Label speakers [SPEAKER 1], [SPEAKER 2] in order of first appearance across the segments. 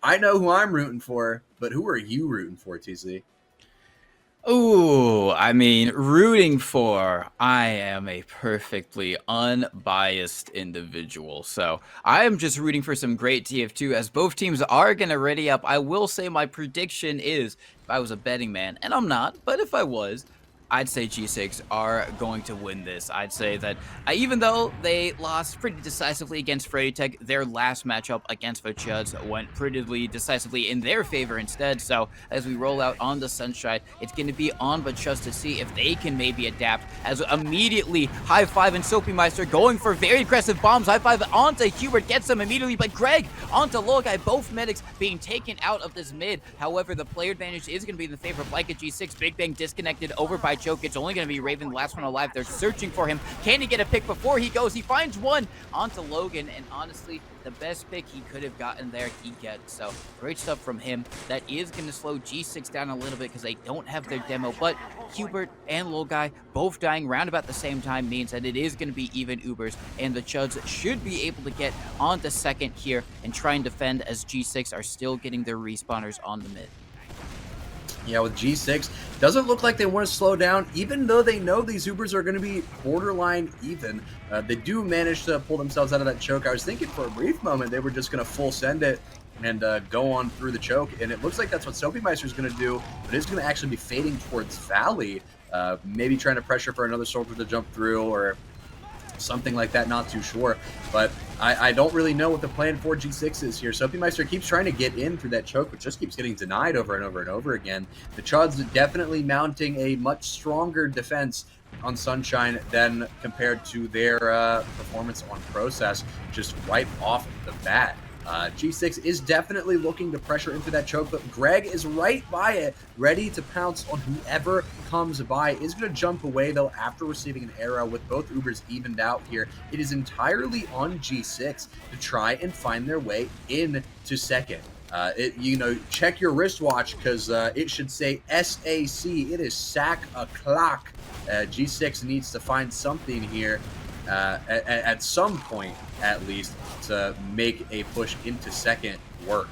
[SPEAKER 1] I know who I'm rooting for, but who are you rooting for, TC?
[SPEAKER 2] Ooh, I mean, rooting for. I am a perfectly unbiased individual. So I am just rooting for some great TF2 as both teams are going to ready up. I will say my prediction is if I was a betting man, and I'm not, but if I was, I'd say G6 are going to win this. I'd say that even though they lost pretty decisively against Freddy Tech, their last matchup against the Chuds went pretty decisively in their favor instead. So as we roll out on the Sunshine, it's going to be on the Chuds to see if they can maybe adapt. As immediately High Five and Soapy Meister going for very aggressive bombs. High Five onto Hubert, gets them immediately, but Greg onto Logai, both medics being taken out of this mid. However, the player advantage is going to be in the favor of Leica G6. Big Bang disconnected over by Choke. It's only going to be Raven, the last one alive. They're searching for him. Can he get a pick before he goes? He finds one onto Logan, and honestly, the best pick he could have gotten there, he gets. So great stuff from him. That is going to slow G6 down a little bit because they don't have their demo, but Hubert and Logai both dying round about the same time means that it is going to be even Ubers, and the Chuds should be able to get onto second here and try and defend as G6 are still getting their respawners on the mid.
[SPEAKER 1] Yeah, with G6, doesn't look like they want to slow down, even though they know these Ubers are going to be borderline even. They do manage to pull themselves out of that choke. I was thinking for a brief moment they were just going to full send it and go on through the choke, and it looks like that's what Soapy Meister is going to do, but it's going to actually be fading towards Valley, maybe trying to pressure for another soldier to jump through or something like that, not too sure. But I don't really know what the plan for G6 is here. Soapy Meister keeps trying to get in through that choke, but just keeps getting denied over and over and over again. The Chuds definitely mounting a much stronger defense on Sunshine than compared to their performance on Process, just right off the bat. G6 is definitely looking to pressure into that choke, but Greg is right by it, ready to pounce on whoever comes by. Is going to jump away, though, after receiving an arrow with both Ubers evened out here. It is entirely on G6 to try and find their way into second. Check your wristwatch because it should say SAC. It is sack o'clock. G6 needs to find something here at some point, at least, to make a push into second work.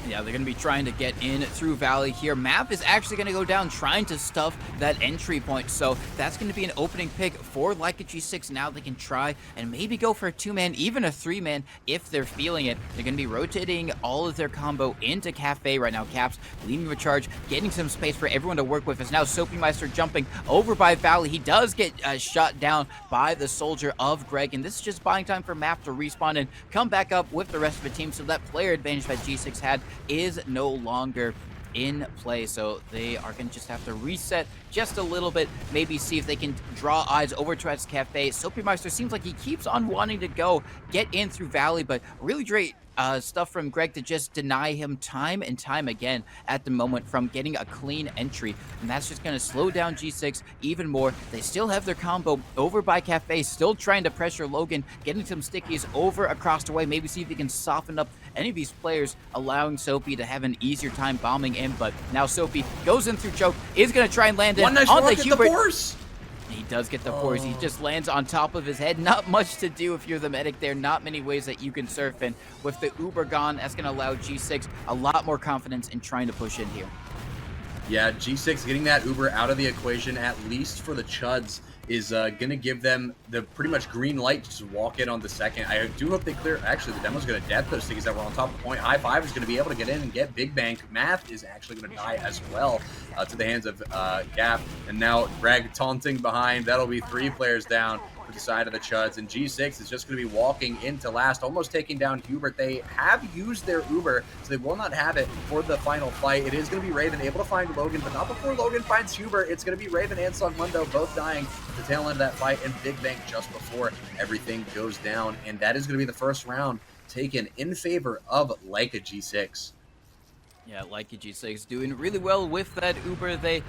[SPEAKER 2] Yeah, they're going to be trying to get in through Valley here. Map is actually going to go down trying to stuff that entry point. So that's going to be an opening pick for Leica G6. Now they can try and maybe go for a 2-man, even a 3-man if they're feeling it. They're going to be rotating all of their combo into Cafe right now. Caps leading the charge, getting some space for everyone to work with. As now Soapy Meister jumping over by Valley. He does get shot down by the soldier of Greg. And this is just buying time for Map to respawn and come back up with the rest of the team. So that player advantage that G6 had is no longer in play, so they are going to just have to reset just a little bit, maybe see if they can draw eyes over towards Cafe. Soapy Meister seems like he keeps on wanting to get in through Valley, but really great stuff from Greg to just deny him time and time again at the moment from getting a clean entry, and that's just going to slow down G6 even more. They still have their combo over by Cafe, still trying to pressure Logan, getting some stickies over across the way, maybe see if he can soften up any of these players, allowing Soapy to have an easier time bombing in. But now Soapy goes in through choke, is going to try and land it
[SPEAKER 1] One nice
[SPEAKER 2] on
[SPEAKER 1] rock
[SPEAKER 2] the
[SPEAKER 1] at
[SPEAKER 2] Hubert.
[SPEAKER 1] The force.
[SPEAKER 2] He does get the force. He just lands on top of his head. Not much to do if you're the medic there. Not many ways that you can surf. And with the Uber gone, that's going to allow G6 a lot more confidence in trying to push in here.
[SPEAKER 1] Yeah, G6 getting that Uber out of the equation, at least for the Chuds, is going to give them the pretty much green light to just walk in on the second. I do hope they clear. Actually, the demo's going to death those things that were on top of the point. High Five is going to be able to get in and get Big Bang. Math is actually going to die as well to the hands of Gap. And now Greg taunting behind. That'll be 3 players down for the side of the Chuds. And G6 is just going to be walking into last, almost taking down Hubert. They have used their Uber, so they will not have it for the final fight. It is going to be Raven able to find Logan, but not before Logan finds Hubert. It's going to be Raven and Sungmundo both dying at the tail end of that fight, and Big Bang just before everything goes down. And that is going to be the first round taken in favor of Leica G6.
[SPEAKER 2] Yeah, Leica G6 doing really well with that Uber. They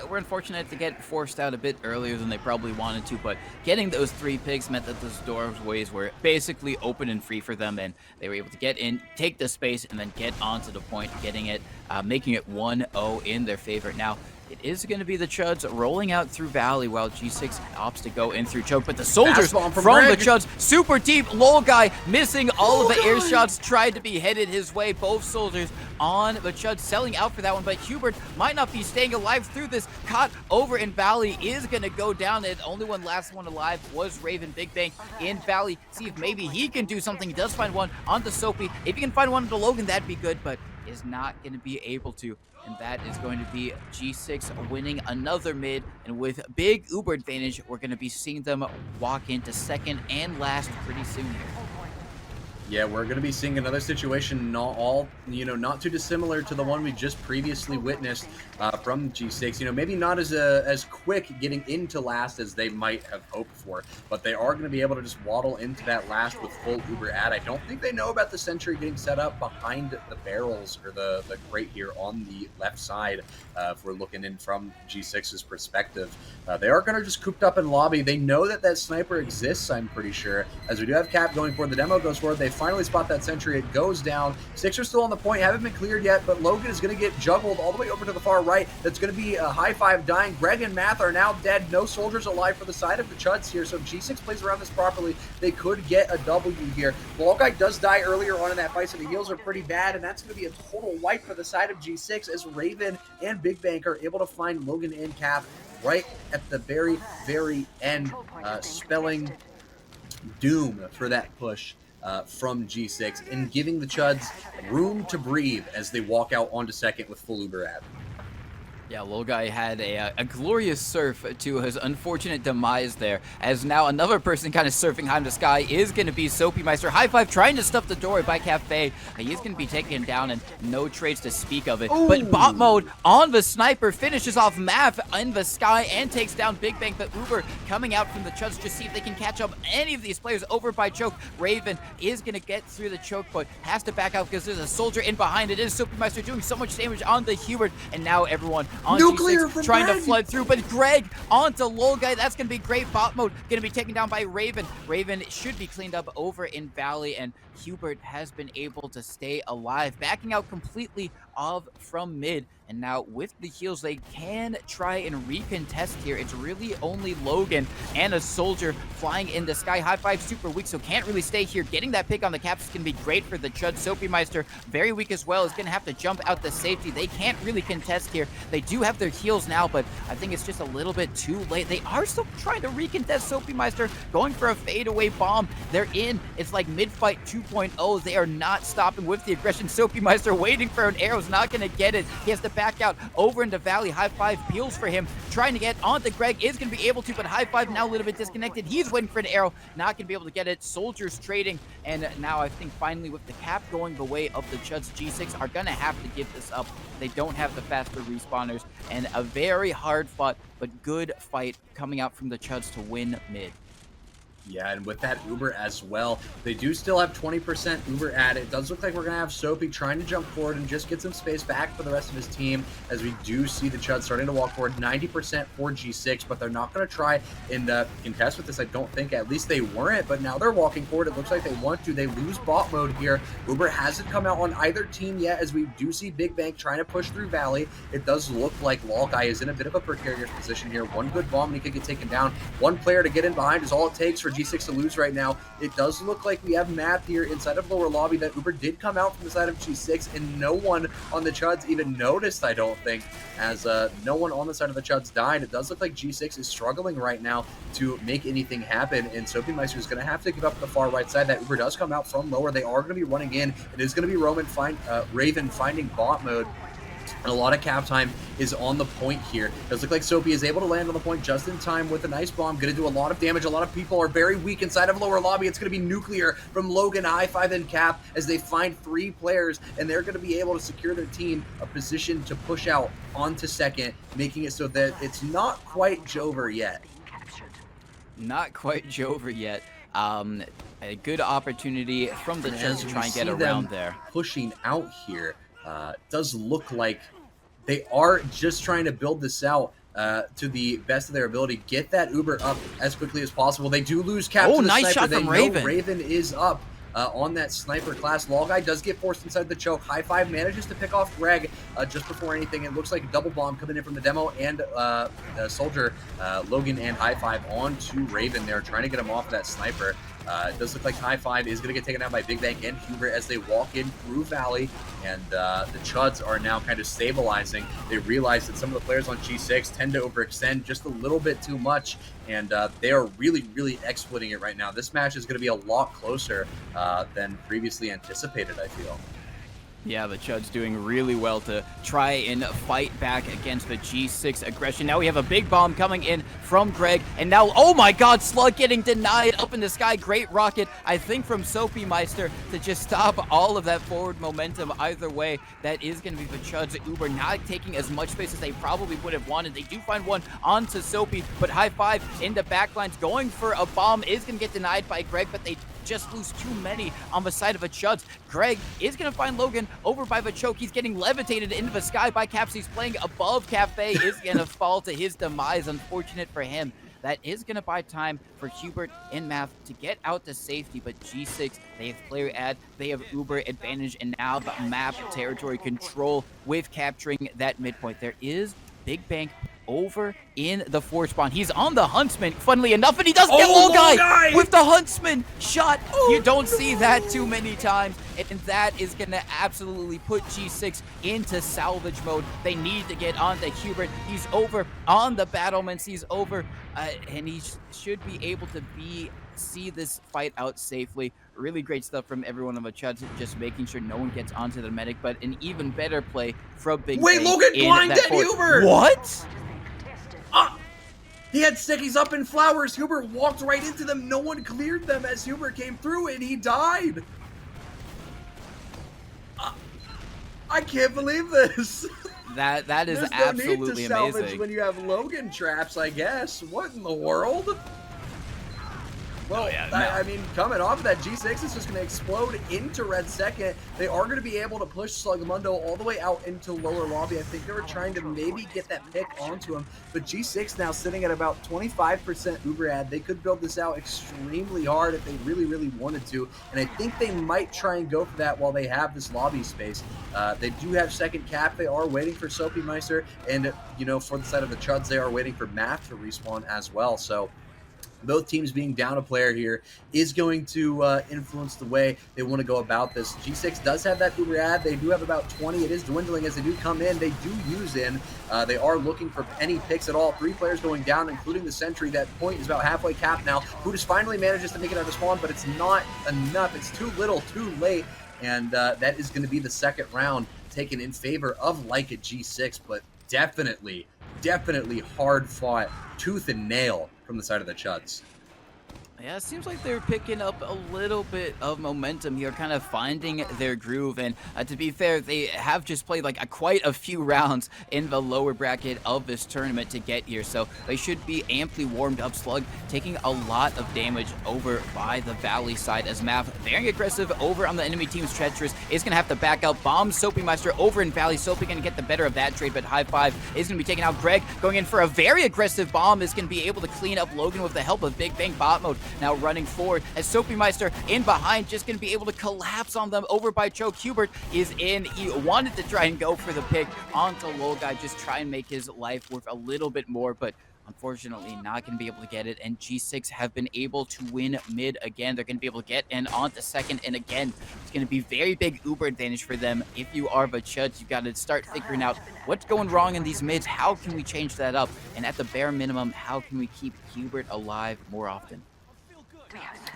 [SPEAKER 2] were unfortunate to get forced out a bit earlier than they probably wanted to, but getting those 3 picks meant that those doorways were basically open and free for them, and they were able to get in, take the space, and then get onto the point, getting it, making it 1-0 in their favor. Now, It is going to be the Chuds rolling out through Valley while G6 opts to go in through Choke. But the soldiers
[SPEAKER 1] Fastball
[SPEAKER 2] from
[SPEAKER 1] Greg.
[SPEAKER 2] the Chuds, super deep. Lol guy missing all of the air
[SPEAKER 1] Guy.
[SPEAKER 2] shots tried to be headed his way. Both soldiers on the Chuds selling out for that one. But Hubert might not be staying alive through this. Caught over in Valley is going to go down. And only last one alive was Raven. Big Bang in Valley. See if maybe he can do something. He does find one on the Soapy. If he can find one on the Logan, that'd be good. But is not going to be able to. And that is going to be G6 winning another mid. And with big Uber advantage, we're going to be seeing them walk into second and last pretty soon here.
[SPEAKER 1] Yeah, we're going to be seeing another situation not too dissimilar to the one we just previously witnessed from G6. Maybe not as quick getting into last as they might have hoped for, but they are going to be able to just waddle into that last with full Uber ad. I don't think they know about the sentry getting set up behind the barrels or the crate here on the left side. If we're looking in from G6's perspective, they are going to just cooped up in lobby. They know that sniper exists, I'm pretty sure, as we do have Cap going for it. The demo goes for it. They finally spot that sentry. It goes down. Six are still on the point, haven't been cleared yet, but Logan is going to get juggled all the way over to the far right. That's going to be a high five dying. Greg and Math are now dead. No soldiers alive for the side of the Chuds here, so if G6 plays around this properly, they could get a W here. Ball guy does die earlier on in that fight, so the heals are pretty bad, and that's going to be a total wipe for the side of G6 as Raven and Big Bank are able to find Logan and Cap right at the very, very end, spelling doom for that push from G6 and giving the Chuds room to breathe as they walk out onto second with full Uber ad.
[SPEAKER 2] Yeah, Lil Guy had a glorious surf to his unfortunate demise there, as now another person kind of surfing high in the sky is going to be Soapy Meister. High five trying to stuff the door by Cafe. He's going to be taken down and no trades to speak of it.
[SPEAKER 1] Ooh.
[SPEAKER 2] But bot mode on the sniper finishes off Mav in the sky and takes down Big Bang. But Uber coming out from the Chuds to see if they can catch up any of these players over by Choke. Raven is going to get through the Choke, but has to back out because there's a soldier in behind. It is Soapy Meister doing so much damage on the Hubert, and now everyone on
[SPEAKER 1] Nuclear
[SPEAKER 2] G6 trying to flood through, but Greg onto Lol Guy. That's going to be great. Bot mode going to be taken down by Raven. Raven should be cleaned up over in Valley, and Hubert has been able to stay alive, backing out completely from mid. And now with the heals, they can try and recontest here. It's really only Logan and a soldier flying in the sky. High five super weak, so can't really stay here. Getting that pick on the caps is going to be great for the Chud. Soapy Meister, very weak as well, is going to have to jump out the safety. They can't really contest here. They do have their heals now, but I think it's just a little bit too late. They are still trying to recontest. Soapy Meister going for a fadeaway bomb. They're in. It's like mid-fight 2.0. They are not stopping with the aggression. Soapy Meister waiting for an arrow, is not going to get it. He has to back out over into Valley. High five peels for him, trying to get onto Greg, is going to be able to, but high five now a little bit disconnected. He's waiting for an arrow, not going to be able to get it. Soldiers trading, and now I think finally with the cap going the way of the Chuds, G6 are going to have to give this up. They don't have the faster respawners, and a very hard fought but good fight coming out from the Chuds to win mid.
[SPEAKER 1] Yeah, and with that Uber as well, they do still have 20% Uber ad. It does look like we're going to have Soapy trying to jump forward and just get some space back for the rest of his team, as we do see the Chuds starting to walk forward. 90% for G6, but they're not going to try and contest with this, I don't think. At least they weren't, but now they're walking forward. It looks like they want to. They lose bot mode here. Uber hasn't come out on either team yet, as we do see Big Bank trying to push through Valley. It does look like Lol Guy is in a bit of a precarious position here. One good bomb and he could get taken down. One player to get in behind is all it takes for G6 to lose right now. It does look like we have Math here inside of lower lobby. That Uber did come out from the side of G6, and no one on the Chuds even noticed, I don't think, as no one on the side of the Chuds died. It does look like G6 is struggling right now to make anything happen, and Soapy Meister is going to have to give up the far right side. That Uber does come out from lower. They are going to be running in. It is going to be Raven finding bot mode. And a lot of cap time is on the point here. Does look like Soapy is able to land on the point just in time with a nice bomb. Going to do a lot of damage. A lot of people are very weak inside of lower lobby. It's going to be nuclear from Logan, high five, and Cap as they find 3 players, and they're going to be able to secure their team a position to push out onto second, making it so that it's not quite Jover yet.
[SPEAKER 2] Not quite Jover yet. A good opportunity from the Chuds to try and get around there.
[SPEAKER 1] Pushing out here. Does look like they are just trying to build this out to the best of their ability. Get that Uber up as quickly as possible. They do lose Cap to the
[SPEAKER 2] nice
[SPEAKER 1] sniper.
[SPEAKER 2] shot
[SPEAKER 1] They
[SPEAKER 2] from
[SPEAKER 1] know
[SPEAKER 2] Raven.
[SPEAKER 1] Raven is up. on that sniper class. Law Guy does get forced inside the choke. High Five manages to pick off Greg just before anything. It looks like a double bomb coming in from the demo and Soldier, Logan and High Five onto Raven there, trying to get him off that sniper. It does look like High Five is going to get taken out by Big Bang and Hubert as they walk in through Valley, and the Chuds are now kind of stabilizing. They realize that some of the players on G6 tend to overextend just a little bit too much, and they are really, really exploiting it right now. This match is going to be a lot closer than previously anticipated, I feel.
[SPEAKER 2] Yeah, the Chuds doing really well to try and fight back against the G6 aggression. Now we have a big bomb coming in from Greg, and now, oh my god, Slug getting denied up in the sky. Great rocket, I think, from Soapy Meister to just stop all of that forward momentum. Either way, that is going to be the Chuds. Uber not taking as much space as they probably would have wanted. They do find one onto Soapy, but High Five in the backlines going for a bomb is going to get denied by Greg, but they just lose too many on the side of a Chuds. Greg is going to find Logan over by the choke. He's getting levitated into the sky by Caps. He's playing above Cafe. Is going to fall to his demise. Unfortunate for him. That is going to buy time for Hubert and Math to get out to safety, but G6, they have player ad, they have Uber advantage, and now the map territory control with capturing that midpoint. There is Big Bang over in the force spawn. He's on the Huntsman, funnily enough, and he does get Low Guy with the Huntsman shot. You don't see that too many times, and that is going to absolutely put G6 into salvage mode. They need to get onto Hubert. He's over on the battlements. He's over, and he should be able to see this fight out safely. Really great stuff from everyone on the Chuds, just making sure no one gets onto the medic, but an even better play from Big Bang.
[SPEAKER 1] Logan blinded Hubert!
[SPEAKER 2] What?
[SPEAKER 1] He had stickies up in flowers. Hubert walked right into them. No one cleared them as Hubert came through, and he died. I can't believe this.
[SPEAKER 2] That is
[SPEAKER 1] There's
[SPEAKER 2] absolutely
[SPEAKER 1] no need to salvage
[SPEAKER 2] amazing.
[SPEAKER 1] when you have Logan traps, I guess. What in the world? Well, I mean, coming off of that, G6 is just going to explode into red second. They are going to be able to push Slugmundo all the way out into lower lobby. I think they were trying to maybe get that pick onto him, but G6 now sitting at about 25% Uber ad. They could build this out extremely hard if they really, really wanted to, and I think they might try and go for that while they have this lobby space. They do have second cap. They are waiting for Soapy Meister, and, you know, for the side of the Chuds, they are waiting for Math to respawn as well, so both teams being down a player here is going to influence the way they want to go about this. G6 does have that Uber ad. They do have about 20. It is dwindling as they do come in. They do use in. They are looking for any picks at all. 3 players going down, including the Sentry. That point is about halfway capped now. Brutus finally manages to make it out of spawn, but it's not enough. It's too little, too late. And that is going to be the second round taken in favor of Leica G6, but definitely hard fought, tooth and nail from the side of the Chuds.
[SPEAKER 2] Yeah, it seems like they're picking up a little bit of momentum here, kind of finding their groove. And to be fair, they have just played like quite a few rounds in the lower bracket of this tournament to get here. So they should be amply warmed up. Slug taking a lot of damage over by the Valley side as Math very aggressive over on the enemy team's treacherous. Is going to have to back out. Bomb Soapy Meister over in Valley. Soapy going to get the better of that trade, but High Five is going to be taking out Greg. Going in for a very aggressive bomb. Is going to be able to clean up Logan with the help of Big Bang bot mode. Now running forward as Soapy Meister in behind, just going to be able to collapse on them over by Choke. Hubert is in. He wanted to try and go for the pick onto Low Guy, just try and make his life worth a little bit more, but unfortunately not going to be able to get it. And G6 have been able to win mid again. They're going to be able to get in onto second, and again, it's going to be very big Uber advantage for them. If you are the Chuds, you've got to start figuring out what's going wrong in these mids. How can we change that up? And at the bare minimum, how can we keep Hubert alive more often?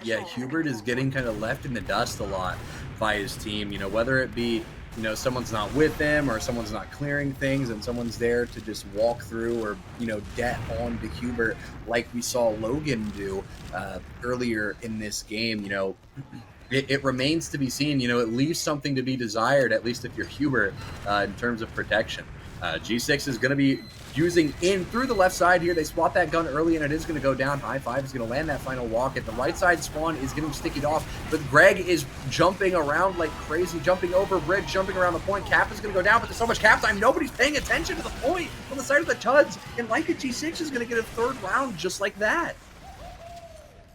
[SPEAKER 1] Yeah, Hubert is getting kind of left in the dust a lot by his team, you know, whether it be, you know, someone's not with them or someone's not clearing things and someone's there to just walk through or, you know, get on to Hubert like we saw Logan do earlier in this game. You know, it remains to be seen. You know, it leaves something to be desired, at least if you're Hubert, in terms of protection. G6 is going to be using in through the left side here. They spot that gun early, and it is going to go down. High Five is going to land that final walk. At the right side, Spawn is getting stickied off, but Greg is jumping around like crazy, jumping over bridge, jumping around the point. Cap is going to go down, but there's so much cap time, nobody's paying attention to the point on the side of the Chuds, and Leica G6 is going to get a third round just like that.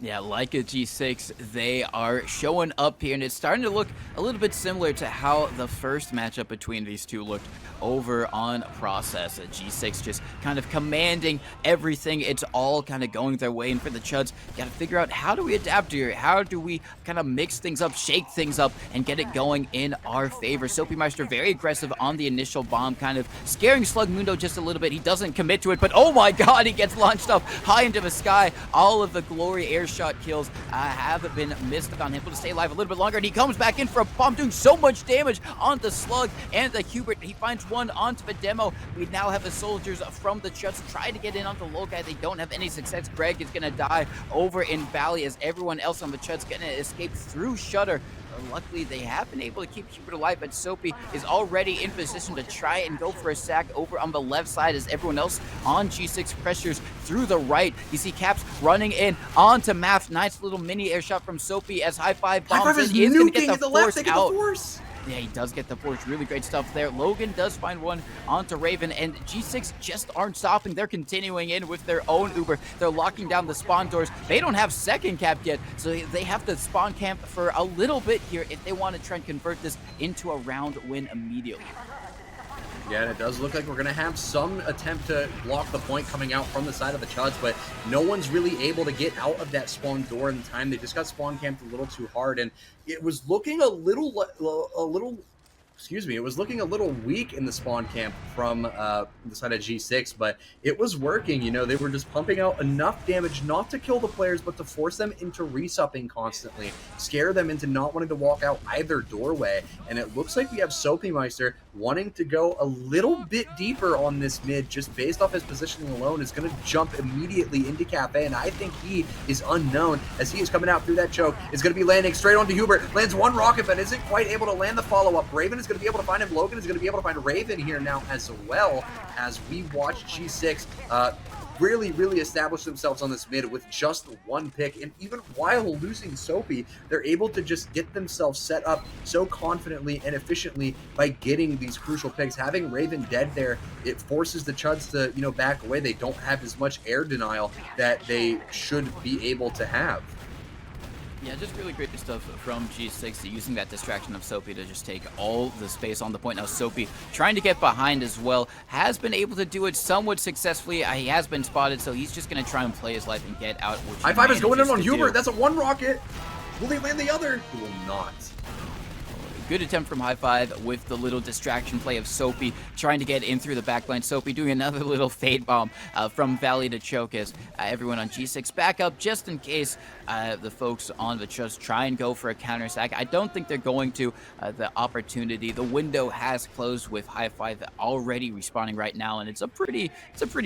[SPEAKER 2] Yeah, like a G6, they are showing up here, and it's starting to look a little bit similar to how the first matchup between these two looked over on Process. A G6 just kind of commanding everything. It's all kind of going their way, and for the Chuds, got to figure out how do we adapt here? How do we kind of mix things up, shake things up, and get it going in our favor? Soapymeister very aggressive on the initial bomb, kind of scaring Slugmundo just a little bit. He doesn't commit to it, but oh my god, he gets launched up high into the sky. All of the glory air shot kills have been missed on him. Able to stay alive a little bit longer, and he comes back in for a bomb, doing so much damage on the Slug and the Hubert. He finds one onto the demo. We now have the soldiers from the Chuds trying to get in on the low guy. They don't have any success. Greg is going to die over in Valley as everyone else on the Chuds going to escape through Shutter. Luckily, they have been able to keep Hubert alive, but Soapy is already in position to try and go for a sack over on the left side as everyone else on G6 pressures through the right. You see Caps running in onto Math. Nice little mini air shot from Soapy as High Five bombs.
[SPEAKER 1] High Five is
[SPEAKER 2] going to
[SPEAKER 1] nuking
[SPEAKER 2] get the force out. Yeah, he does get the force. Really great stuff there. Logan does find one onto Raven, and G6 just aren't stopping. They're continuing in with their own Uber. They're locking down the spawn doors. They don't have second cap yet, so they have to spawn camp for a little bit here if they want to try and convert this into a round win immediately.
[SPEAKER 1] Yeah, and it does look like we're going to have some attempt to block the point coming out from the side of the Chuds, but no one's really able to get out of that spawn door in time. They just got spawn camped a little too hard, and it was looking it was looking a little weak in the spawn camp from the side of G6, but it was working. You know, they were just pumping out enough damage not to kill the players, but to force them into resupping constantly, scare them into not wanting to walk out either doorway. And it looks like we have Soapymeister wanting to go a little bit deeper on this mid, just based off his positioning alone, is going to jump immediately into Cafe, and I think he is unknown as he is coming out through that choke. Is going to be landing straight onto Hubert, lands one rocket, but isn't quite able to land the follow-up. Raven is going to be able to find him. Logan is going to be able to find Raven here now as well, as we watch G6 really establish themselves on this mid with just one pick. And even while losing Soapy, they're able to just get themselves set up so confidently and efficiently by getting these crucial picks. Having Raven dead there, it forces the Chuds to, you know, back away. They don't have as much air denial that they should be able to have.
[SPEAKER 2] Yeah, just really great stuff from G6, using that distraction of Soapy to just take all the space on the point. Now Soapy trying to get behind as well, has been able to do it somewhat successfully. He has been spotted, so he's just going to try and play his life and get out.
[SPEAKER 1] High Five is going in on Hubert. That's a one rocket. Will they land the other? He will not.
[SPEAKER 2] Good attempt from High Five with the little distraction play of Soapy trying to get in through the backline. Soapy doing another little fade bomb from Valley to choke as everyone on G6 back up just in case the folks on the Chuds try and go for a counter sack. I don't think they're going to. The opportunity, the window has closed with High Five already respawning right now, and it's a pretty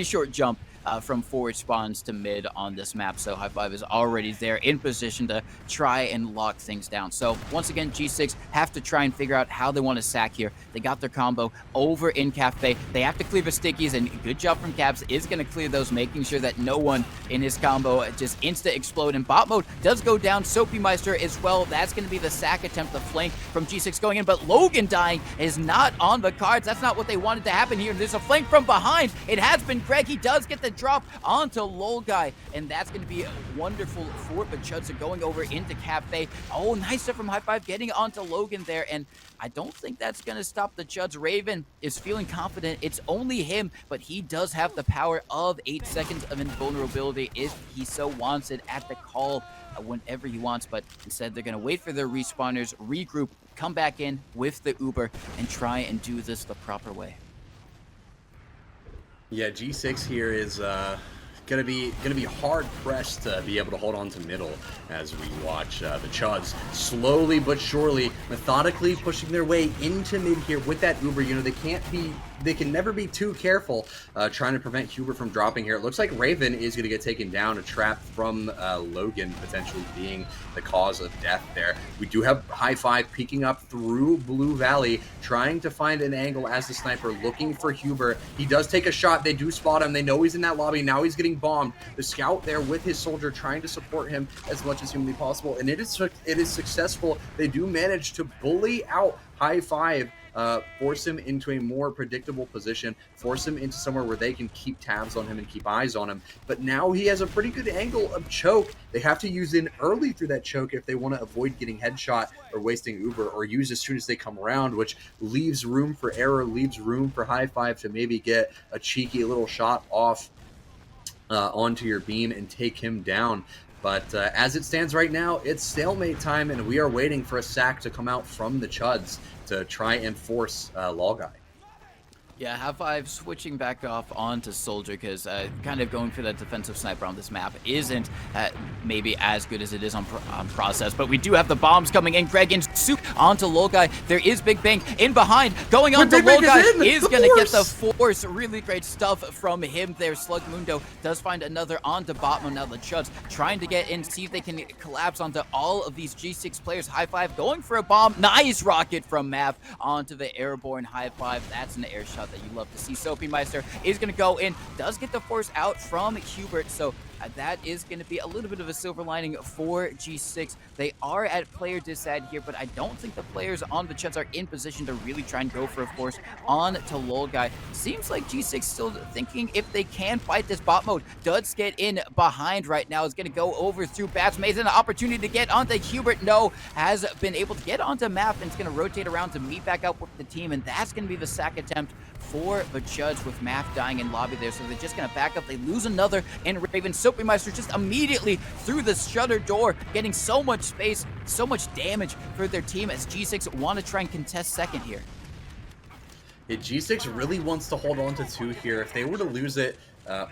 [SPEAKER 2] short jump from forward spawns to mid on this map. So High Five is already there in position to try and lock things down. So once again, G6 have to try and figure out how they want to sack here. They got their combo over in Cafe. They have to clear the stickies, and good job from Caps is going to clear those, making sure that no one in his combo just insta-explode. And bot mode does go down. Soapymeister as well. That's going to be the sack attempt, the flank from G6 going in, but Logan dying is not on the cards. That's not what they wanted to happen here. There's a flank from behind. It has been Greg. He does get the drop onto Lol Guy, and that's going to be wonderful for the Chuds going over into Cafe. Oh, nice stuff from High Five getting onto Logan there, and I don't think that's going to stop the Chuds. Raven is feeling confident. It's only him, but he does have the power of 8 seconds of invulnerability if he so wants it at the call whenever he wants, but instead they're going to wait for their respawners, regroup, come back in with the Uber, and try and do this the proper way.
[SPEAKER 1] Yeah, G6 here is gonna be hard pressed to be able to hold on to middle as we watch the Chuds slowly but surely, methodically pushing their way into mid here with that Uber. You know, they can never be too careful trying to prevent Hubert from dropping here. It looks like Raven is going to get taken down, a trap from Logan potentially being the cause of death there. We do have High Five peeking up through Blue Valley, trying to find an angle as the sniper, looking for Hubert. He does take a shot. They do spot him. They know he's in that lobby. Now he's getting bombed. The scout there with his soldier trying to support him as much as humanly possible, and it is successful. They do manage to bully out High Five force him into a more predictable position, force him into somewhere where they can keep tabs on him and keep eyes on him. But now he has a pretty good angle of choke. They have to use in early through that choke if they want to avoid getting headshot or wasting Uber, or use as soon as they come around, which leaves room for error, leaves room for High Five to maybe get a cheeky little shot off onto your beam and take him down. But as it stands right now, it's stalemate time, and we are waiting for a sack to come out from the Chuds to try and force Lolguy.
[SPEAKER 2] Yeah, High Five switching back off onto Soldier because kind of going for that defensive sniper on this map isn't maybe as good as it is on Process. But we do have the bombs coming in. Greg in soup onto Lolguy. There is Big Bang in behind. Going on to Lolguy is going to get the force. Really great stuff from him there. Slug Mundo does find another onto Botman. Now the Chuds trying to get in, see if they can collapse onto all of these G6 players. High Five going for a bomb. Nice rocket from Mav onto the airborne High Five. That's an air shot that you love to see. Soapy Meister is going to go in, does get the force out from Hubert, so that is going to be a little bit of a silver lining for G6. They are at player disad here, but I don't think the players on the Chuds are in position to really try and go for a force on to Lolguy. Seems like G6 still thinking if they can fight this bot mode. Duds get in behind right now. Is going to go over through Bats. Mason, an opportunity to get onto Hubert. No, has been able to get onto Map, and it's going to rotate around to meet back up with the team, and that's going to be the sack attempt for the Chuds with Math dying in lobby there. So they're just going to back up. They lose another in Raven. Soapy Meister just immediately through the shutter door, getting so much space, so much damage for their team as G6 want to try and contest second here.
[SPEAKER 1] Yeah, G6 really wants to hold on to 2 here. If they were to lose it,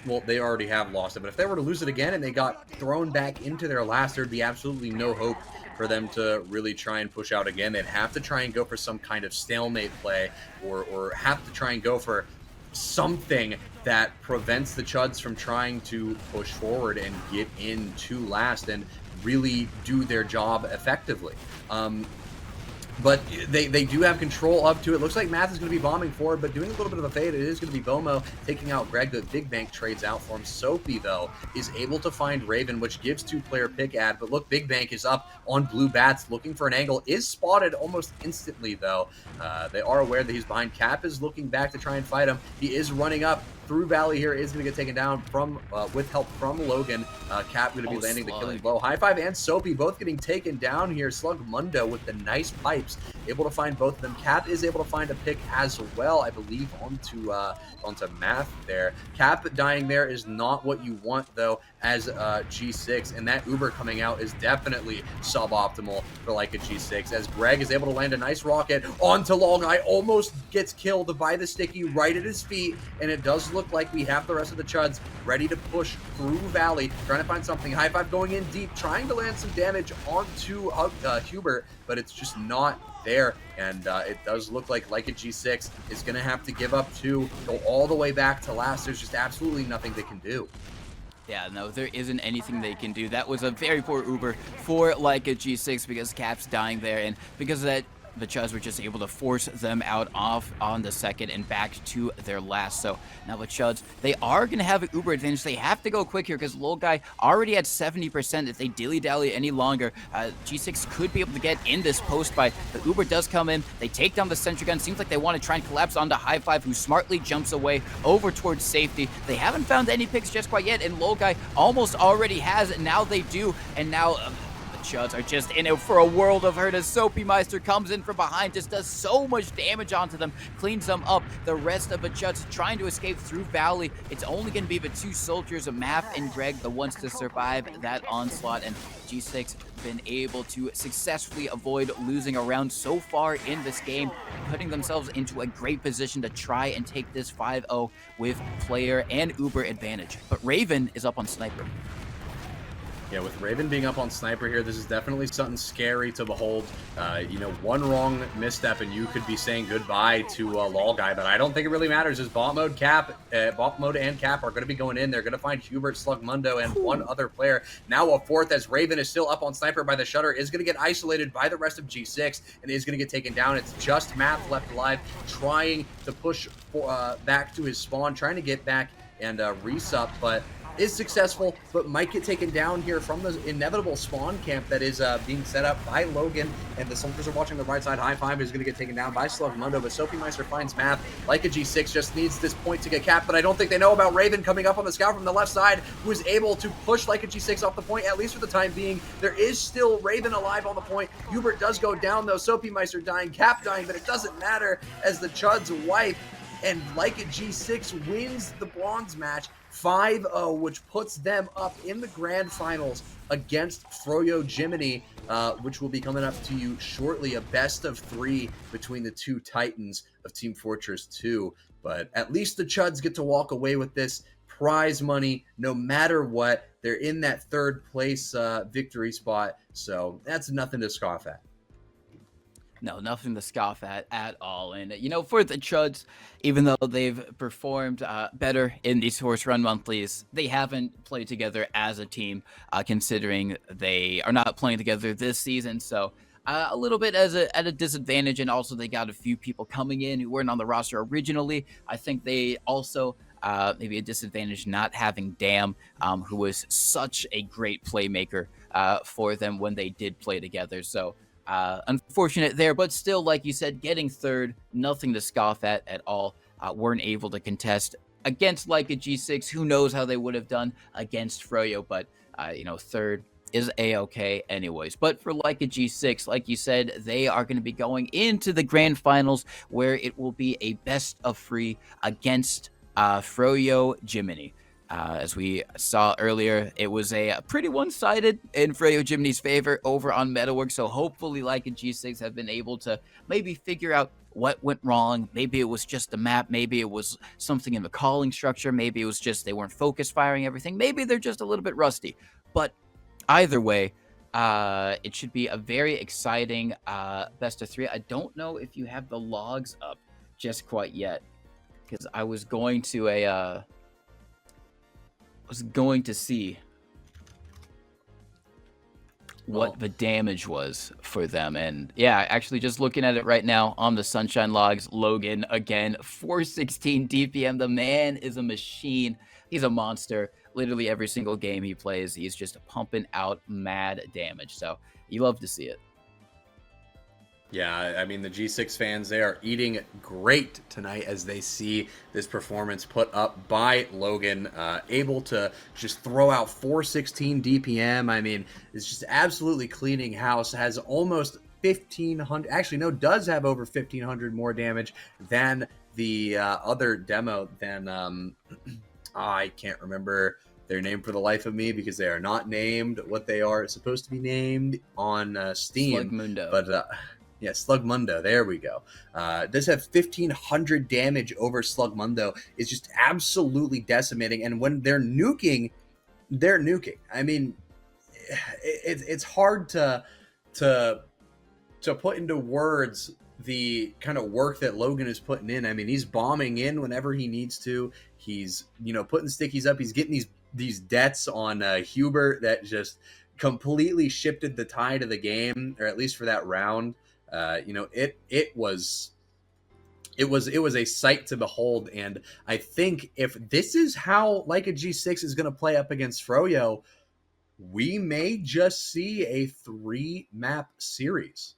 [SPEAKER 1] well, they already have lost it, but if they were to lose it again and they got thrown back into their last, there'd be absolutely no hope for them to really try and push out again. They'd have to try and go for some kind of stalemate play, or have to try and go for something that prevents the Chuds from trying to push forward and get into last and really do their job effectively. But they do have control up to it. Looks like Math is going to be bombing forward, but doing a little bit of a fade. It is going to be Bomo taking out Greg. The Big Bank trades out for him. Soapy, though, is able to find Raven, which gives 2-player pick ad. But look, Big Bank is up on Blue Bats, looking for an angle. Is spotted almost instantly, though. They are aware that he's behind. Cap is looking back to try and fight him. He is running up through Valley here, is going to get taken down from with help from Logan. Cap going to be landing the killing blow. High Five and Soapy both getting taken down here. Slug Mundo with the nice pipes, able to find both of them. Cap is able to find a pick as well, I believe, onto Math there. Cap dying there is not what you want, though, as G6, and that Uber coming out is definitely suboptimal for like a G6, as Greg is able to land a nice rocket onto Lolguy, almost gets killed by the sticky right at his feet, and it does look like we have the rest of the Chuds ready to push through Valley, trying to find something. High Five going in deep, trying to land some damage onto Hubert, but it's just not there, and it does look like a G6 is going to have to give up 2, go all the way back to last. There's just absolutely nothing they can do.
[SPEAKER 2] Yeah, no, there isn't anything they can do. That was a very poor Uber for like a G6 because Cap's dying there, and because of that, the Chuds were just able to force them out off on the second and back to their last. So now the Chuds, they are going to have an Uber advantage. They have to go quick here because Lolguy already at 70%. If they dilly-dally any longer, G6 could be able to get in this post fight. The Uber does come in. They take down the sentry gun. Seems like they want to try and collapse onto High Five, who smartly jumps away over towards safety. They haven't found any picks just quite yet, and Lolguy almost already has. Now they do, and now Chuds are just in it for a world of hurt as Soapy Meister comes in from behind, just does so much damage onto them, cleans them up. The rest of the Chuds trying to escape through Valley. It's only going to be the 2 soldiers, Math and Greg, the ones to survive that onslaught, and G6 been able to successfully avoid losing a round so far in this game, putting themselves into a great position to try and take this 5-0 with player and Uber advantage. But Raven is up on Sniper.
[SPEAKER 1] Yeah, with Raven being up on Sniper here, this is definitely something scary to behold. You know, one wrong misstep and you could be saying goodbye to Lolguy, but I don't think it really matters as Bot Mode and Cap are going to be going in. They're going to find Hubert, Slug Mundo, and one other player. Now a fourth, as Raven is still up on Sniper by the shutter, is going to get isolated by the rest of G6 and is going to get taken down. It's just Math left alive, trying to push back to his spawn, trying to get back and resup, but is successful, but might get taken down here from the inevitable spawn camp that is being set up by Logan. And the soldiers are watching the right side. High Five is going to get taken down by Slugmundo, but Sophie Meister finds Math. Like a G6 just needs this point to get capped, but I don't think they know about Raven coming up on the scout from the left side, who is able to push Like a G6 off the point, at least for the time being. There is still Raven alive on the point. Hubert does go down, though. Sophie Meister dying, Cap dying, but it doesn't matter as the Chuds wipe. And Like a G6 wins the bronze match 5-0, which puts them up in the grand finals against Froyo Jiminy, which will be coming up to you shortly. A best of 3 between the two titans of Team Fortress 2. But at least the Chuds get to walk away with this prize money no matter what. They're in that third place victory spot, so that's nothing to scoff at.
[SPEAKER 2] No, nothing to scoff at all. And, for the Chuds, even though they've performed better in these Horse Run Monthlies, they haven't played together as a team, considering they are not playing together this season. So a little bit at a disadvantage. And also they got a few people coming in who weren't on the roster originally. I think they also maybe a disadvantage not having Dam, who was such a great playmaker for them when they did play together. So unfortunate there, but still, like you said, getting third, nothing to scoff at all. Weren't able to contest against Like a G6. Who knows how they would have done against Froyo, but third is a-okay anyways. But for Like a G6, like you said, they are going to be going into the grand finals, where it will be a best of 3 against Froyo Jiminy. As we saw earlier, it was a pretty one-sided in Froyo Jiminy's favor over on Metalwork, so hopefully Like a G6 have been able to maybe figure out what went wrong. Maybe it was just the map, maybe it was something in the calling structure, maybe it was just they weren't focus firing everything, maybe they're just a little bit rusty. But either way, it should be a very exciting best of 3. I don't know if you have the logs up just quite yet, because I was going to see what the damage was for them. And yeah, actually just looking at it right now on the Sunshine logs, Logan again, 416 DPM. The man is a machine. He's a monster. Literally every single game he plays, he's just pumping out mad damage. So you love to see it.
[SPEAKER 1] Yeah, I mean, the G6 fans, they are eating great tonight as they see this performance put up by Logan, able to just throw out 416 DPM. I mean, it's just absolutely cleaning house, has almost 1,500, actually, no, does have over 1,500 more damage than the other demo, than, I can't remember their name for the life of me, because they are not named what they are supposed to be named on Steam.
[SPEAKER 2] Slugmundo.
[SPEAKER 1] But yeah, Slugmundo. There we go. Does have 1,500 damage over Slugmundo. It's just absolutely decimating. And when they're nuking, they're nuking. I mean, it's hard to put into words the kind of work that Logan is putting in. I mean, he's bombing in whenever he needs to. He's putting stickies up. He's getting these deaths on Hubert that just completely shifted the tide of the game, or at least for that round. It was a sight to behold, and I think if this is how Like a G6 is going to play up against Froyo, we may just see a 3-map series.